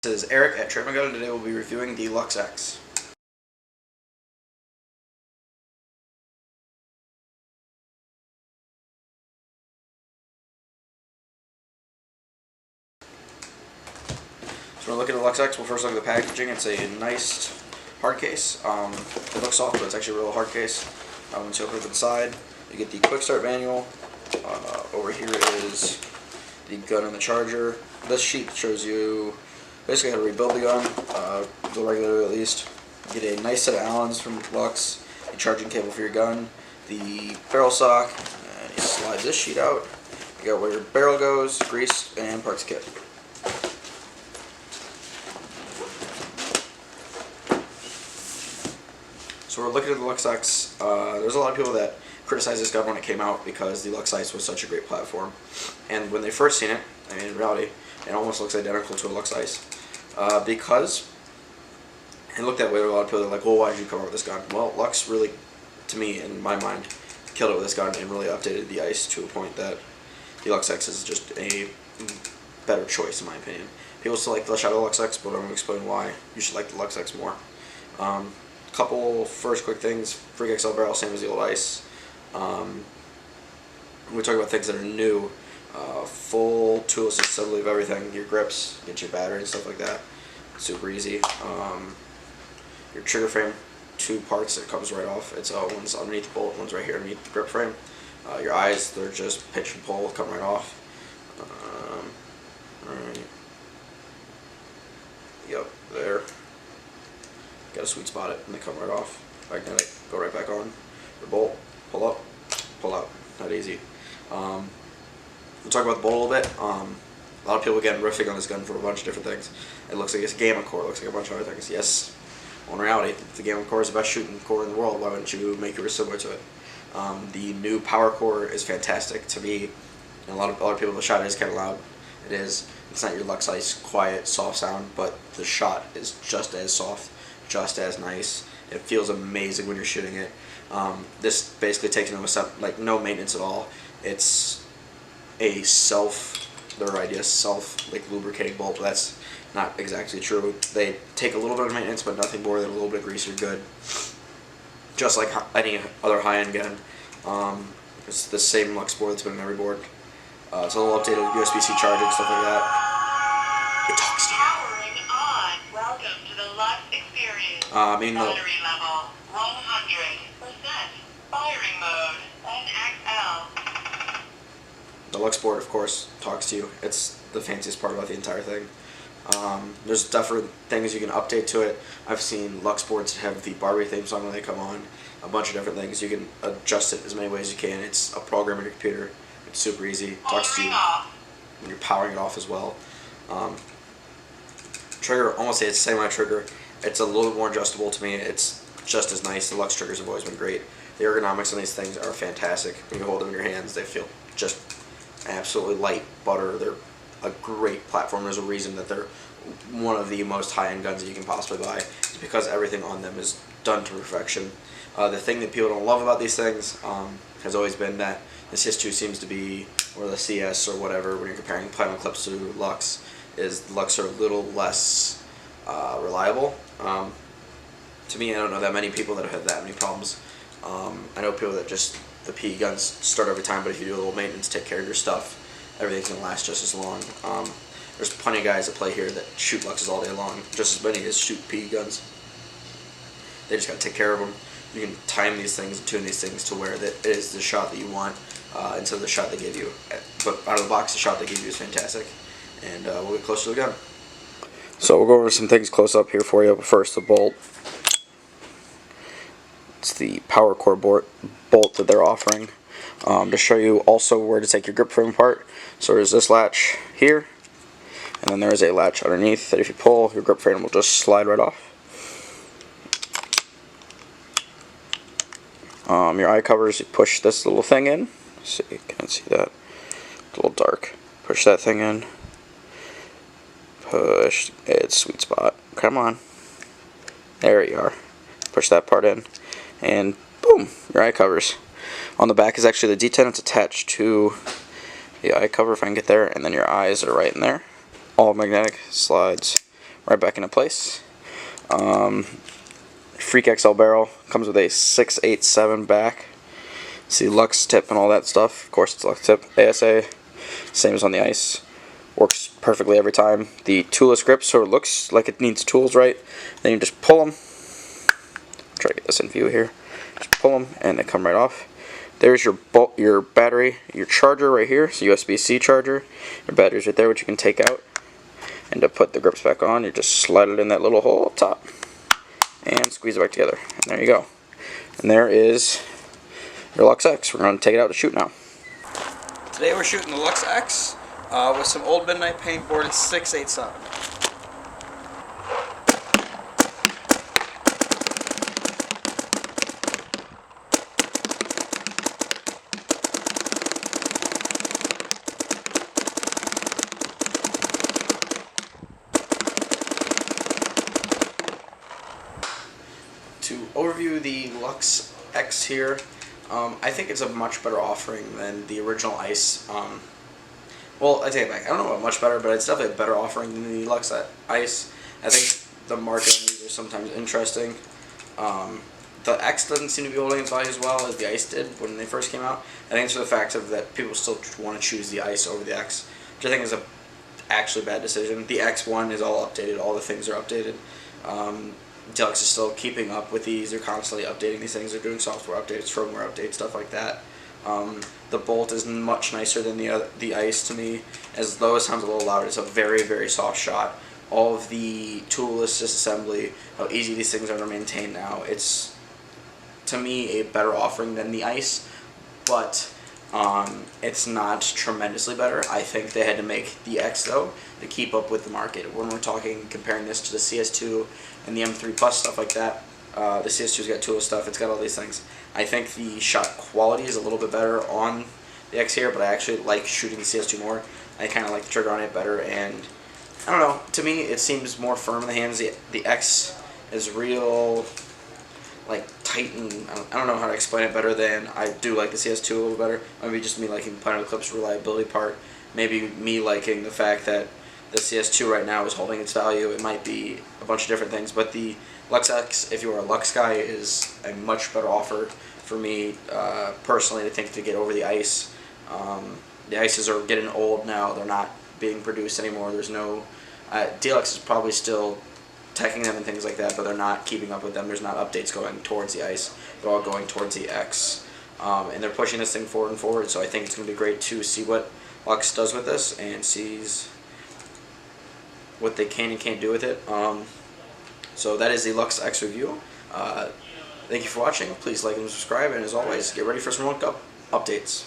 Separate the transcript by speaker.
Speaker 1: This is Eric at Trademygun, and today we'll be reviewing the Lux X. So when we look at the Lux X, we'll first look at the packaging. It's a nice hard case. It looks soft, but it's actually a real hard case. Once you open it inside, you get the quick start manual. Over here is the gun and the charger. This sheet shows you basically how to rebuild the gun, the regular at least. You get a nice set of Allens from Lux, a charging cable for your gun, the barrel sock, and you slide this sheet out. You got where your barrel goes, grease, and parts kit. So we're looking at the Lux X. There's a lot of people that criticized this gun when it came out because the Lux X was such a great platform. And when they first seen it, I mean in reality, it almost looks identical to a Lux Ice. Because it looked that way to a lot of people. They're like, well, why did you come up with this gun? Well, Lux really, to me, in my mind, killed it with this gun and really updated the Ice to a point that the Lux X is just a better choice in my opinion. People still like the Shadow Lux X, but I'm going to explain why you should like the Lux X more. Couple first quick things. Freak XL barrel, same as the old Ice. We talk about things that are new. Full toolless assembly of everything. Your grips, get your battery and stuff like that. Super easy. Your trigger frame, two parts that comes right off. It's one's underneath the bolt, one's right here underneath the grip frame. Your eyes, they're just pinch and pull, come right off. Alright. Yep, there. Got a sweet spot it, and they come right off. Magnetic, go right back on. The bolt, pull up, pull out. Not easy. We'll talk about the bolt a little bit. A lot of people again riffing on this gun for a bunch of different things. It looks like it's a gamma core. It looks like a bunch of other things. Yes, well, in reality, if the gamma core is the best shooting core in the world, why wouldn't you make yours similar to it? The new power core is fantastic to me. And a lot of other people, the shot is kind of loud. It is. It's not your Lux Ice quiet, soft sound, but the shot is just as soft, just as nice. It feels amazing when you're shooting it. This basically takes no maintenance at all. It's a lubricating bolt, but that's not exactly true. They take a little bit of maintenance, but nothing more than a little bit of grease, you're good. Just like any other high-end gun. It's the same Lux board that's been in every board. It's a little updated USB-C charging, stuff like that. It talks to you.
Speaker 2: Powering on. Welcome to the Lux experience. Battery level 100%. Firing mode NXL.
Speaker 1: The Lux board, of course, talks to you. It's the fanciest part about the entire thing. There's different things you can update to it. I've seen Lux boards that have the Barbie theme song when they come on. A bunch of different things. You can adjust it as many ways as you can. It's a program in your computer. It's super easy. Talks to you when you're powering it off as well. Trigger, almost say it's the same way trigger. It's a little bit more adjustable to me. It's just as nice. The Lux triggers have always been great. The ergonomics on these things are fantastic. When you hold them in your hands, they feel just absolutely light butter. They're a great platform. There's a reason that they're one of the most high-end guns that you can possibly buy. It's because everything on them is done to perfection. The thing that people don't love about these things has always been that the CS2 seems to be, or the CS or whatever, when you're comparing Platinum Clips to Lux, is Lux are a little less reliable. To me, I don't know that many people that have had that many problems. I know people that just, the PE guns start every time, but if you do a little maintenance, take care of your stuff, everything's going to last just as long. There's plenty of guys that play here that shoot Luxes all day long, just as many as shoot PE guns. They just got to take care of them. You can time these things and tune these things to where it is the shot that you want instead of the shot they give you. But out of the box, the shot they give you is fantastic. And we'll get closer to the gun. So we'll go over some things close up here for you. But first, the bolt. It's the power core bolt that they're offering. To show you also where to take your grip frame apart. So there's this latch here, and then there's a latch underneath that if you pull, your grip frame will just slide right off. Your eye covers, you push this little thing in. See, you can't see that. It's a little dark. Push that thing in. Push. It's sweet spot. Come on. There you are. Push that part in. And boom, your eye covers. On the back is actually the D10. It's attached to the eye cover if I can get there. And then your eyes are right in there. All magnetic, slides
Speaker 3: right back into place. Freak XL barrel comes with a 687 back. See Lux tip and all that stuff. Of course, it's Lux tip. ASA, same as on the ice. Works perfectly every time. The toolless grip sort of looks like it needs tools, right? Then you just pull them. Try to get this in view here. Just pull them and they come right off. There's your battery, your charger right here. It's a USB-C charger. Your battery's right there, which you can take out. And to put the grips back on, you just slide it in that little hole up top and squeeze it back together. And there you go. And there is your Lux X. We're going to take it out to shoot now. Today we're shooting the Lux X with some old Midnight paint board at 687. To overview the Lux X here, I think it's a much better offering than the original Ice. Well, I take it back. I don't know about much better, but it's definitely a better offering than the Lux Ice. I think the market on these are sometimes interesting. The X doesn't seem to be holding its value as well as the Ice did when they first came out. I think it's for the fact of that people still want to choose the Ice over the X, which I think is a actually bad decision. The X1 is all updated. All the things are updated. DLX is still keeping up with these. They're constantly updating these things. They're doing software updates, firmware updates, stuff like that. The Bolt is much nicer than the Ice to me. As though it sounds a little loud, it's a very, very soft shot. All of the toolless disassembly, how easy these things are to maintain now. It's, to me, a better offering than the Ice, but it's not tremendously better. I think they had to make the X, though, to keep up with the market. When we're talking, comparing this to the CS2 and the M3 Plus, stuff like that, the CS2's got toolless stuff, it's got all these things. I think the shot quality is a little bit better on the X here, but I actually like shooting the CS2 more. I kind of like the trigger on it better, and I don't know, to me it seems more firm in the hands. The X is real, like, tight, and I don't know how to explain it better than I do like the CS2 a little better. Maybe just me liking Planet Eclipse reliability part. Maybe me liking the fact that the CS2 right now is holding its value. It might be a bunch of different things, but the Lux X, if you are a Lux guy, is a much better offer for me personally. I think to get over the Ice. The Ices are getting old now. They're not being produced anymore. There's no DLX is probably still teching them and things like that, but they're not keeping up with them. There's not updates going towards the Ice. They're all going towards the X, and they're pushing this thing forward and forward. So I think it's going to be great to see what Lux does with this and sees what they can and can't do with it. So that is the Lux X review. Thank you for watching. Please like and subscribe, and as always, get ready for some World Cup updates.